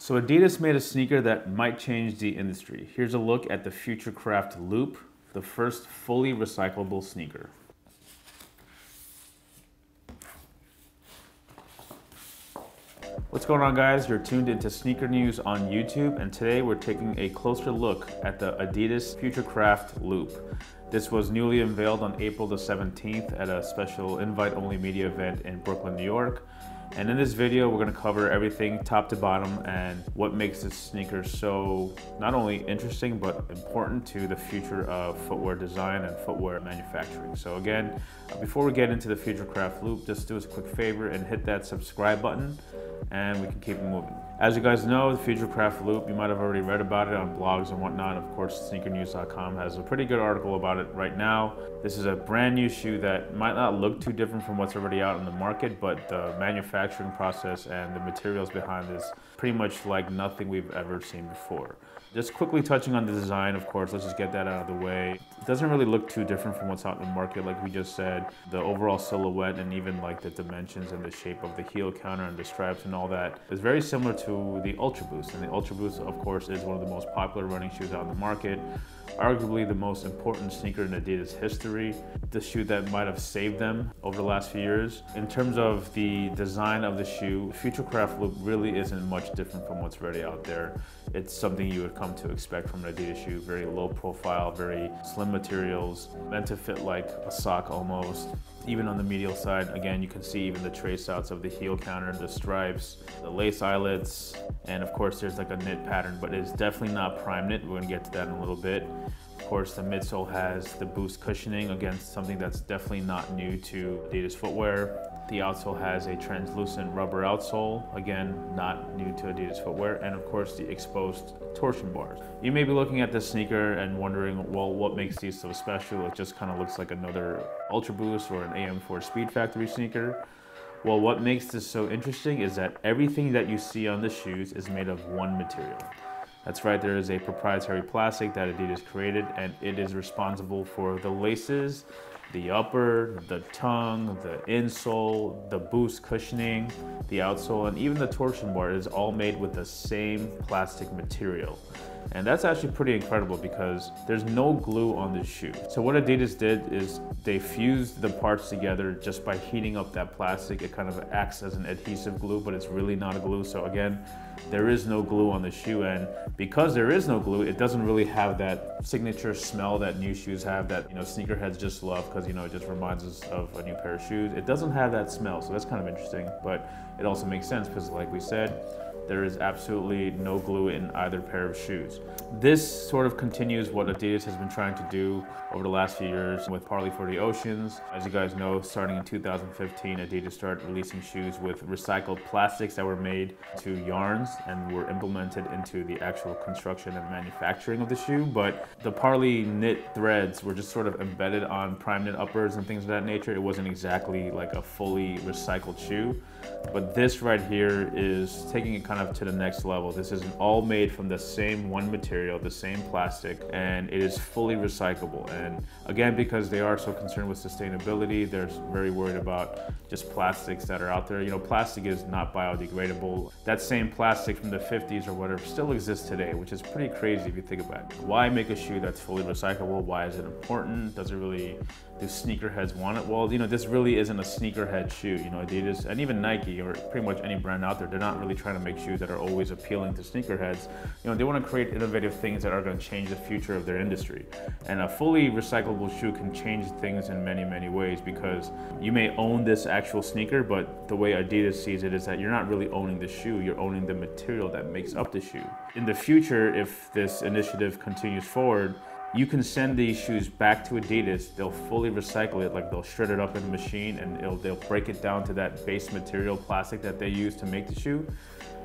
So Adidas made a sneaker that might change the industry. Here's a look at the Futurecraft Loop, the first fully recyclable sneaker. What's going on, guys? You're tuned into Sneaker News on YouTube, and today we're taking a closer look at the Adidas Futurecraft Loop. This was newly unveiled on April the 17th at a special invite-only media event in Brooklyn, New York. And in this video, we're going to cover everything top to bottom and what makes this sneaker so not only interesting, but important to the future of footwear design and footwear manufacturing. So again, before we get into the Futurecraft Loop, just do us a quick favor and hit that subscribe button and we can keep it moving. As you guys know, the Futurecraft Loop, you might have already read about it on blogs and whatnot. Of course, sneakernews.com has a pretty good article about it right now. This is a brand new shoe that might not look too different from what's already out in the market, but the manufacturing process and the materials behind this pretty much like nothing we've ever seen before. Just quickly touching on the design, of course, let's just get that out of the way. It doesn't really look too different from what's out in the market, like we just said. The overall silhouette and even like the dimensions and the shape of the heel counter and the stripes and all that is very similar to the Ultra Boost. And the Ultra Boost, of course, is one of the most popular running shoes out in the market. Arguably the most important sneaker in Adidas history, the shoe that might have saved them over the last few years. In terms of the design of the shoe, Futurecraft Loop really isn't much different from what's already out there. It's something you would come to expect from an Adidas shoe. Very low profile, very slim materials, meant to fit like a sock almost. Even on the medial side, again, you can see even the trace outs of the heel counter, the stripes, the lace eyelets, and of course there's like a knit pattern, but it's definitely not prime knit. We're gonna get to that in a little bit. Of course, the midsole has the boost cushioning, again, something that's definitely not new to Adidas footwear. The outsole has a translucent rubber outsole, again, not new to Adidas footwear, and of course the exposed torsion bars. You may be looking at this sneaker and wondering, well, what makes these so special? It just kind of looks like another Ultra Boost or an AM4 Speed Factory sneaker. Well, what makes this so interesting is that everything that you see on the shoes is made of one material. That's right, there is a proprietary plastic that Adidas created, and it is responsible for the laces, the upper, the tongue, the insole, the boost cushioning, the outsole, and even the torsion bar is all made with the same plastic material. And that's actually pretty incredible because there's no glue on this shoe. So what Adidas did is they fused the parts together just by heating up that plastic. It kind of acts as an adhesive glue, but it's really not a glue. So again, there is no glue on the shoe, and because there is no glue, it doesn't really have that signature smell that new shoes have that, you know, sneakerheads just love because, you know, it just reminds us of a new pair of shoes. It doesn't have that smell, so that's kind of interesting, but it also makes sense because, like we said, there is absolutely no glue in either pair of shoes. This sort of continues what Adidas has been trying to do over the last few years with Parley for the Oceans. As you guys know, starting in 2015, Adidas started releasing shoes with recycled plastics that were made to yarns and were implemented into the actual construction and manufacturing of the shoe. But the Parley knit threads were just sort of embedded on prime knit uppers and things of that nature. It wasn't exactly like a fully recycled shoe. But this right here is taking it kind of to the next level. This is all made from the same one material, the same plastic, and it is fully recyclable. And again, because they are so concerned with sustainability, they're very worried about just plastics that are out there. You know, plastic is not biodegradable. That same plastic from the 50s or whatever still exists today, which is pretty crazy if you think about it. Why make a shoe that's fully recyclable? Why is it important? Does it really, do sneakerheads want it? Well, you know, this really isn't a sneakerhead shoe. You know, Adidas and even Nike or pretty much any brand out there, they're not really trying to make shoes that are always appealing to sneakerheads. You know, they want to create innovative things that are going to change the future of their industry. And a fully recyclable shoe can change things in many, many ways because you may own this actual sneaker, but the way Adidas sees it is that you're not really owning the shoe, you're owning the material that makes up the shoe. In the future, if this initiative continues forward, you can send these shoes back to Adidas. They'll fully recycle it, like they'll shred it up in the machine and they'll break it down to that base material plastic that they use to make the shoe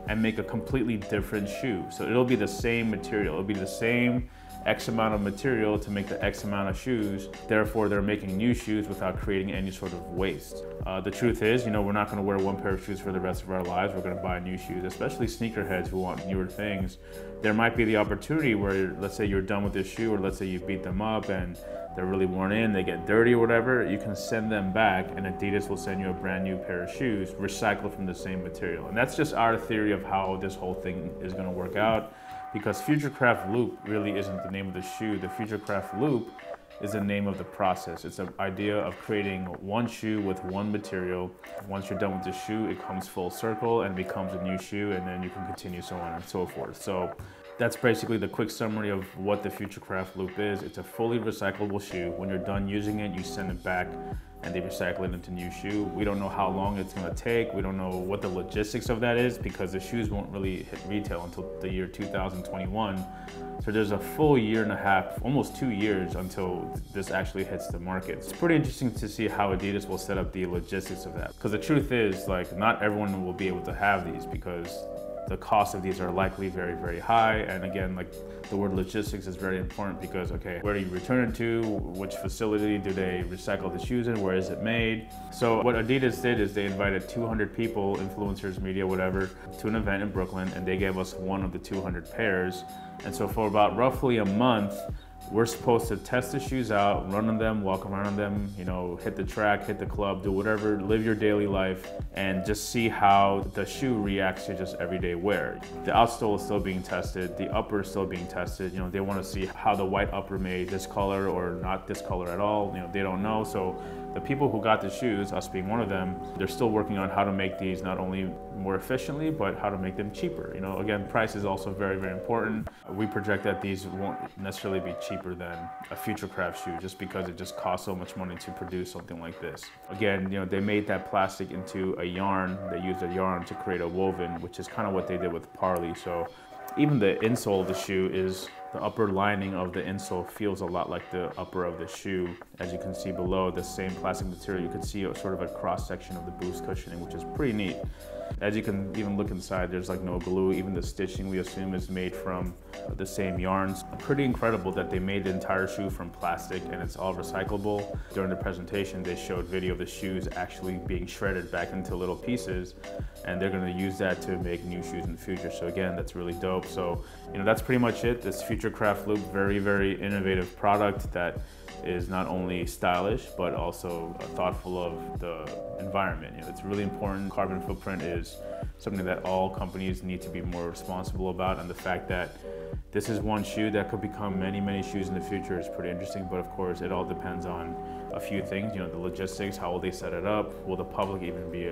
and make a completely different shoe. So it'll be the same material, it'll be the same X amount of material to make the X amount of shoes. Therefore, they're making new shoes without creating any sort of waste. The truth is, we're not going to wear one pair of shoes for the rest of our lives. We're going to buy new shoes, especially sneakerheads who want newer things. There might be the opportunity where, let's say you're done with this shoe, or let's say you beat them up and they're really worn in, they get dirty or whatever, you can send them back and Adidas will send you a brand new pair of shoes, recycled from the same material. And that's just our theory of how this whole thing is going to work out, because Futurecraft Loop really isn't the name of the shoe. The Futurecraft Loop is the name of the process. It's an idea of creating one shoe with one material. Once you're done with the shoe, it comes full circle and becomes a new shoe, and then you can continue so on and so forth. So that's basically the quick summary of what the Futurecraft Loop is. It's a fully recyclable shoe. When you're done using it, you send it back and they recycle it into new shoe. We don't know how long it's gonna take. We don't know what the logistics of that is, because the shoes won't really hit retail until the year 2021. So there's a full year and a half, almost 2 years, until this actually hits the market. It's pretty interesting to see how Adidas will set up the logistics of that. Because the truth is, like, not everyone will be able to have these, because the cost of these are likely very, very high. And again, like, the word logistics is very important, because, okay, where do you return it to? Which facility do they recycle the shoes in? Where is it made? So what Adidas did is they invited 200 people, influencers, media, whatever, to an event in Brooklyn, and they gave us one of the 200 pairs. And so for about roughly a month, we're supposed to test the shoes out, run on them, walk around on them, hit the track, hit the club, do whatever, live your daily life, and just see how the shoe reacts to just everyday wear. The outsole is still being tested, the upper is still being tested. They want to see how the white upper made this color or not this color at all. They don't know. So the people who got the shoes, us being one of them, they're still working on how to make these not only more efficiently, but how to make them cheaper. Again, price is also very, very important. We project that these won't necessarily be cheaper than a Futurecraft shoe, just because it just costs so much money to produce something like this. Again, they made that plastic into a yarn. They used a yarn to create a woven, which is kind of what they did with Parley. So even the insole of the shoe is, the upper lining of the insole feels a lot like the upper of the shoe. As you can see below, the same plastic material, you can see sort of a cross section of the boost cushioning, which is pretty neat. As you can even look inside, there's like no glue. Even the stitching, we assume, is made from the same yarns. Pretty incredible that they made the entire shoe from plastic and it's all recyclable. During the presentation, they showed video of the shoes actually being shredded back into little pieces, and they're gonna use that to make new shoes in the future. So again, that's really dope. So, that's pretty much it. This Futurecraft Loop, very, very innovative product that is not only stylish, but also thoughtful of the environment. It's really important. Carbon footprint is something that all companies need to be more responsible about, and the fact that this is one shoe that could become many, many shoes in the future is pretty interesting. But of course, it all depends on a few things. The logistics, how will they set it up? Will the public even be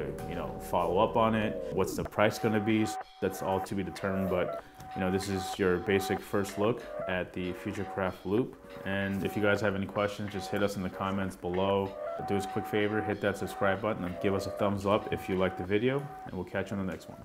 follow up on it? What's the price gonna be? That's all to be determined, but this is your basic first look at the Futurecraft Loop. And if you guys have any questions, just hit us in the comments below. Do us a quick favor, hit that subscribe button and give us a thumbs up if you like the video, and we'll catch you on the next one.